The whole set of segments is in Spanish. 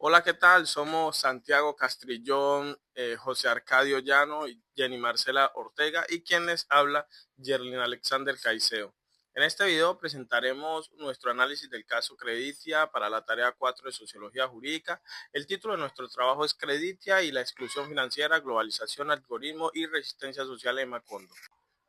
Hola, ¿qué tal? Somos Santiago Castrillón, José Arcadio Llano y Jenny Marcela Ortega y quien les habla, Yerlin Alexander Caicedo. En este video presentaremos nuestro análisis del caso Creditia para la tarea 4 de Sociología Jurídica. El título de nuestro trabajo es Creditia y la exclusión financiera, globalización, algoritmo y resistencia social en Macondo.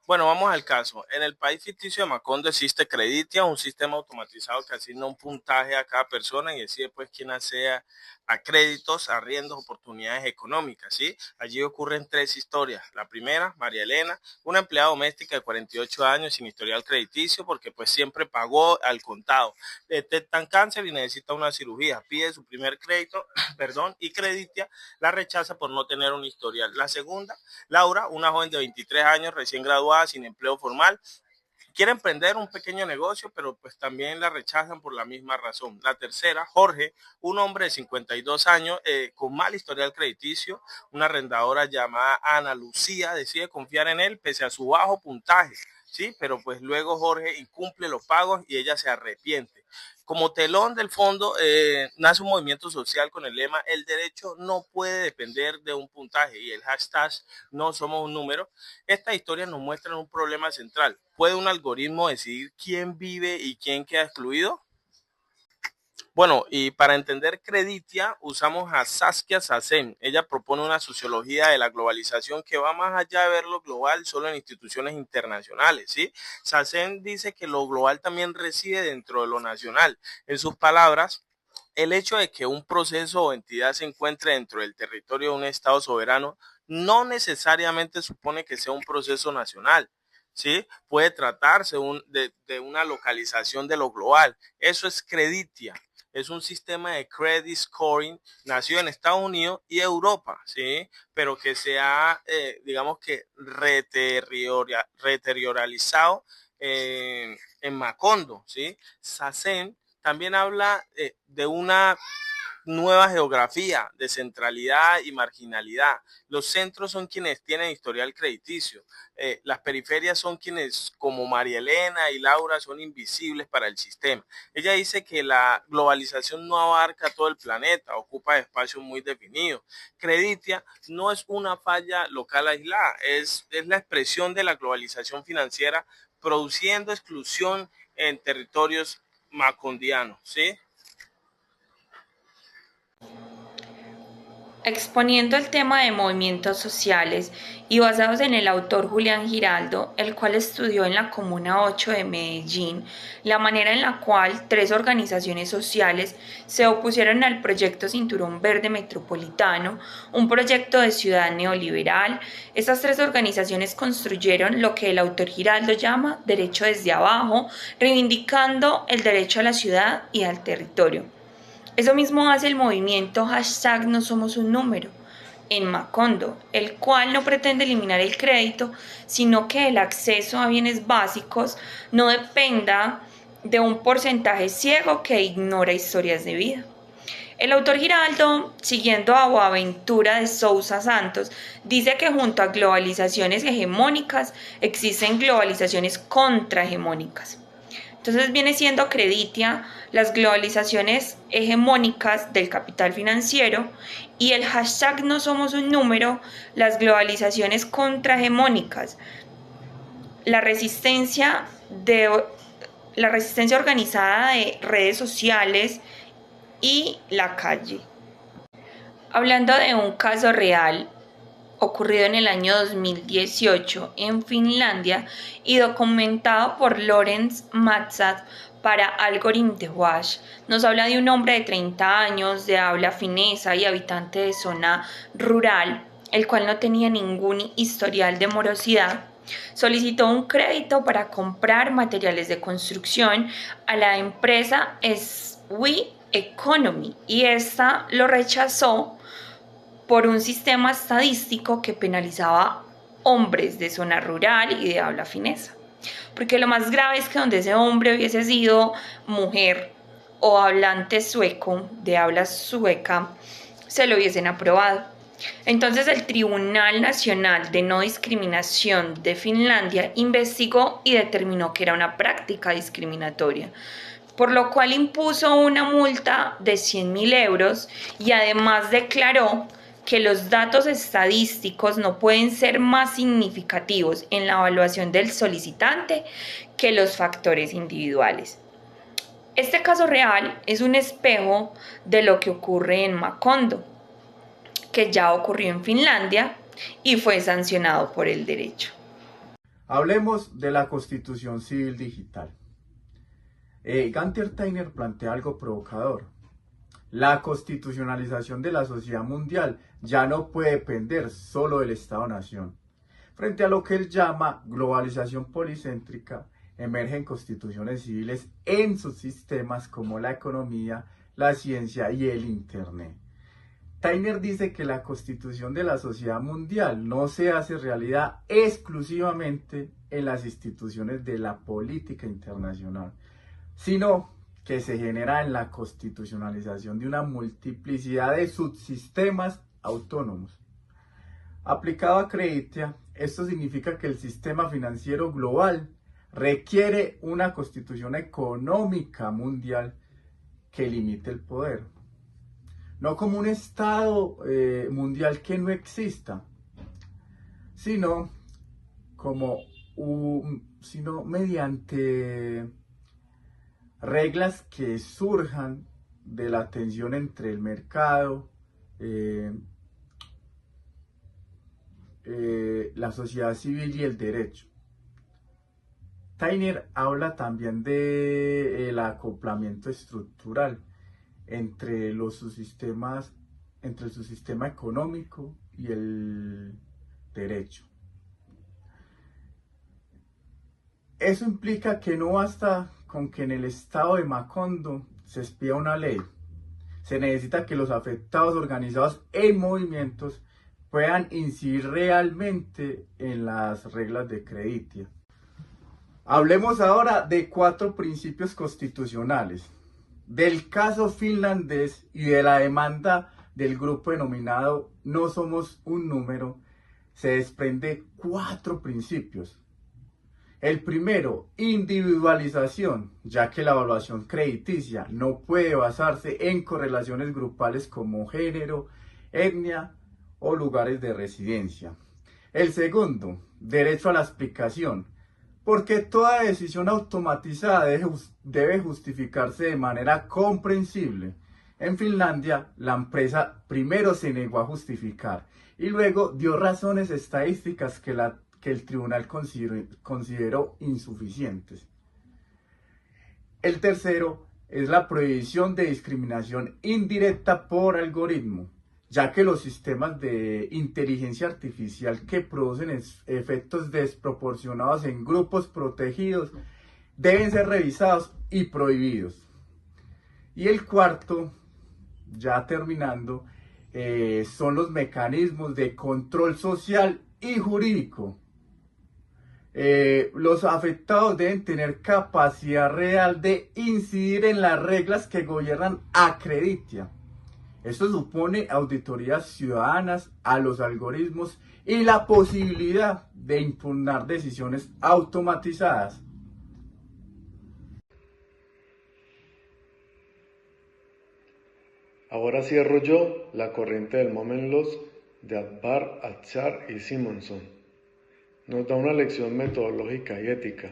Bueno, vamos al caso. En el país ficticio de Macondo existe Creditia, un sistema automatizado que asigna un puntaje a cada persona y decide pues quién accede a créditos, arriendos, oportunidades económicas, ¿sí? Allí ocurren tres historias. La primera, María Elena, una empleada doméstica de 48 años sin historial crediticio porque pues siempre pagó al contado. Detectan cáncer y necesita una cirugía. Pide su primer crédito, perdón, y Creditia la rechaza por no tener un historial. La segunda, Laura, una joven de 23 años recién graduada sin empleo formal, quiere emprender un pequeño negocio, pero pues también la rechazan por la misma razón. La tercera, Jorge, un hombre de 52 años con mal historial crediticio, una arrendadora llamada Ana Lucía decide confiar en él pese a su bajo puntaje, ¿sí? Pero pues luego Jorge incumple los pagos y ella se arrepiente. Como telón del fondo nace un movimiento social con el lema el derecho no puede depender de un puntaje y el hashtag no somos un número. Esta historia nos muestra un problema central. ¿Puede un algoritmo decidir quién vive y quién queda excluido? Bueno, y para entender Creditia usamos a Saskia Sassen. Ella propone una sociología de la globalización que va más allá de ver lo global solo en instituciones internacionales, ¿sí? Sassen dice que lo global también reside dentro de lo nacional. En sus palabras, el hecho de que un proceso o entidad se encuentre dentro del territorio de un Estado soberano no necesariamente supone que sea un proceso nacional, ¿sí? Puede tratarse de una localización de lo global. Eso es Creditia. Es un sistema de credit scoring, nació en Estados Unidos y Europa, ¿sí? Pero que se ha, digamos que, reterioralizado en Macondo, ¿sí? Sassen también habla de una nueva geografía de centralidad y marginalidad. Los centros son quienes tienen historial crediticio. Las periferias son quienes, como María Elena y Laura, son invisibles para el sistema. Ella dice que la globalización no abarca todo el planeta, ocupa espacios muy definidos. Creditia no es una falla local aislada, es la expresión de la globalización financiera produciendo exclusión en territorios macondianos, ¿sí? Exponiendo el tema de movimientos sociales y basados en el autor Julián Giraldo, el cual estudió en la Comuna 8 de Medellín la manera en la cual tres organizaciones sociales se opusieron al proyecto Cinturón Verde Metropolitano, un proyecto de ciudad neoliberal. Estas tres organizaciones construyeron lo que el autor Giraldo llama derecho desde abajo, reivindicando el derecho a la ciudad y al territorio. Eso mismo hace el movimiento hashtag no somos un número en Macondo, el cual no pretende eliminar el crédito, sino que el acceso a bienes básicos no dependa de un porcentaje ciego que ignora historias de vida. El autor Giraldo, siguiendo a Boaventura de Sousa Santos, dice que junto a globalizaciones hegemónicas existen globalizaciones contrahegemónicas. Entonces viene siendo Creditia las globalizaciones hegemónicas del capital financiero y el hashtag no somos un número, las globalizaciones contrahegemónicas, la resistencia de la resistencia organizada de redes sociales y la calle. Hablando de un caso real ocurrido en el año 2018 en Finlandia y documentado por Lawrence Matsad para Algorithm de Wash, nos habla de un hombre de 30 años, de habla finesa y habitante de zona rural, el cual no tenía ningún historial de morosidad. Solicitó un crédito para comprar materiales de construcción a la empresa SWE Economy y esta lo rechazó por un sistema estadístico que penalizaba hombres de zona rural y de habla finesa. Porque lo más grave es que donde ese hombre hubiese sido mujer o hablante sueco, de habla sueca, se lo hubiesen aprobado. Entonces el Tribunal Nacional de No Discriminación de Finlandia investigó y determinó que era una práctica discriminatoria. por lo cual impuso una multa de 100.000 euros y además declaró que los datos estadísticos no pueden ser más significativos en la evaluación del solicitante que los factores individuales. Este caso real es un espejo de lo que ocurre en Macondo, que ya ocurrió en Finlandia y fue sancionado por el derecho. Hablemos de la Constitución Civil Digital. Gunther Steiner plantea algo provocador. La constitucionalización de la sociedad mundial ya no puede depender solo del Estado-Nación. Frente a lo que él llama globalización policéntrica, emergen constituciones civiles en sus sistemas como la economía, la ciencia y el Internet. Steiner dice que la constitución de la sociedad mundial no se hace realidad exclusivamente en las instituciones de la política internacional, sino que se genera en la constitucionalización de una multiplicidad de subsistemas autónomos. Aplicado a Creditia, esto significa que el sistema financiero global requiere una constitución económica mundial que limite el poder. No como un Estado mundial que no exista, sino mediante reglas que surjan de la tensión entre el mercado, la sociedad civil y el derecho. Steiner habla también del acoplamiento estructural entre el subsistema económico y el derecho. Eso implica que no basta con que en el estado de Macondo se expida una ley. Se necesita que los afectados organizados en movimientos puedan incidir realmente en las reglas de Creditia. Hablemos ahora de 4 principios constitucionales. Del caso finlandés y de la demanda del grupo denominado No Somos un Número, se desprende 4 principios. El primero, individualización, ya que la evaluación crediticia no puede basarse en correlaciones grupales como género, etnia o lugares de residencia. El segundo, derecho a la explicación, porque toda decisión automatizada debe justificarse de manera comprensible. En Finlandia, la empresa primero se negó a justificar y luego dio razones estadísticas que el tribunal consideró insuficientes. El tercero es la prohibición de discriminación indirecta por algoritmo, ya que los sistemas de inteligencia artificial que producen efectos desproporcionados en grupos protegidos deben ser revisados y prohibidos. Y el cuarto, ya terminando, son los mecanismos de control social y jurídico. Los afectados deben tener capacidad real de incidir en las reglas que gobiernan a Creditia. Esto supone auditorías ciudadanas a los algoritmos y la posibilidad de impugnar decisiones automatizadas. Ahora cierro yo la corriente del Moment Loss de Adbar, Achar y Simonson. Nos da una lección metodológica y ética.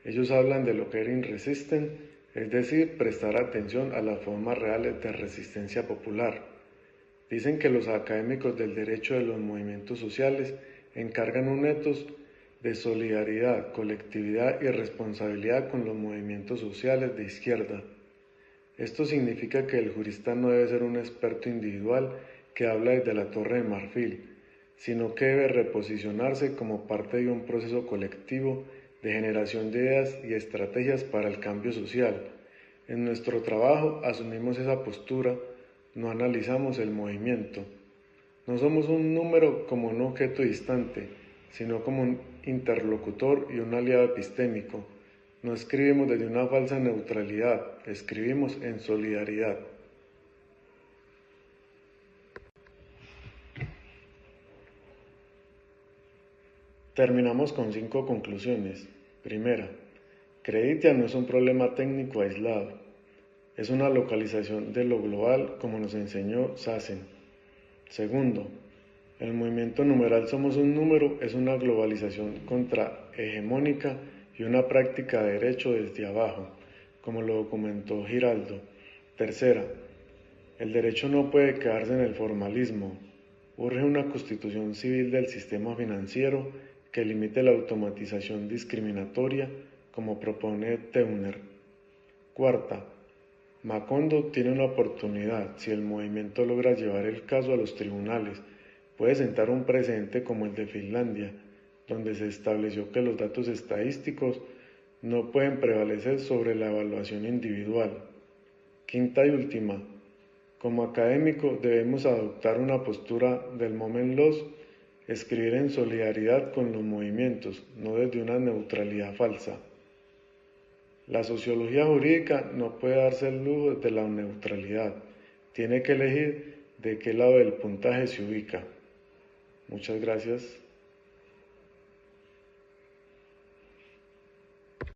Ellos hablan de lo que era resistent, es decir, prestar atención a las formas reales de resistencia popular. Dicen que los académicos del derecho de los movimientos sociales encargan un ethos de solidaridad, colectividad y responsabilidad con los movimientos sociales de izquierda. Esto significa que el jurista no debe ser un experto individual que habla desde la Torre de Marfil, sino que debe reposicionarse como parte de un proceso colectivo de generación de ideas y estrategias para el cambio social. En nuestro trabajo asumimos esa postura, no analizamos el movimiento. No somos un número como un objeto distante, sino como un interlocutor y un aliado epistémico. No escribimos desde una falsa neutralidad, escribimos en solidaridad. Terminamos con 5 conclusiones. Primera, Creditia no es un problema técnico aislado, es una localización de lo global como nos enseñó Sassen. Segundo, el movimiento numeral Somos un Número es una globalización contrahegemónica y una práctica de derecho desde abajo, como lo documentó Giraldo. Tercera, el derecho no puede quedarse en el formalismo. Urge una constitución civil del sistema financiero que limite la automatización discriminatoria, como propone Teuner. Cuarta, Macondo tiene una oportunidad si el movimiento logra llevar el caso a los tribunales. Puede sentar un precedente como el de Finlandia, donde se estableció que los datos estadísticos no pueden prevalecer sobre la evaluación individual. Quinta y última, como académico debemos adoptar una postura del moment loss, escribir en solidaridad con los movimientos, no desde una neutralidad falsa. La sociología jurídica no puede darse el lujo de la neutralidad, tiene que elegir de qué lado del puntaje se ubica. Muchas gracias.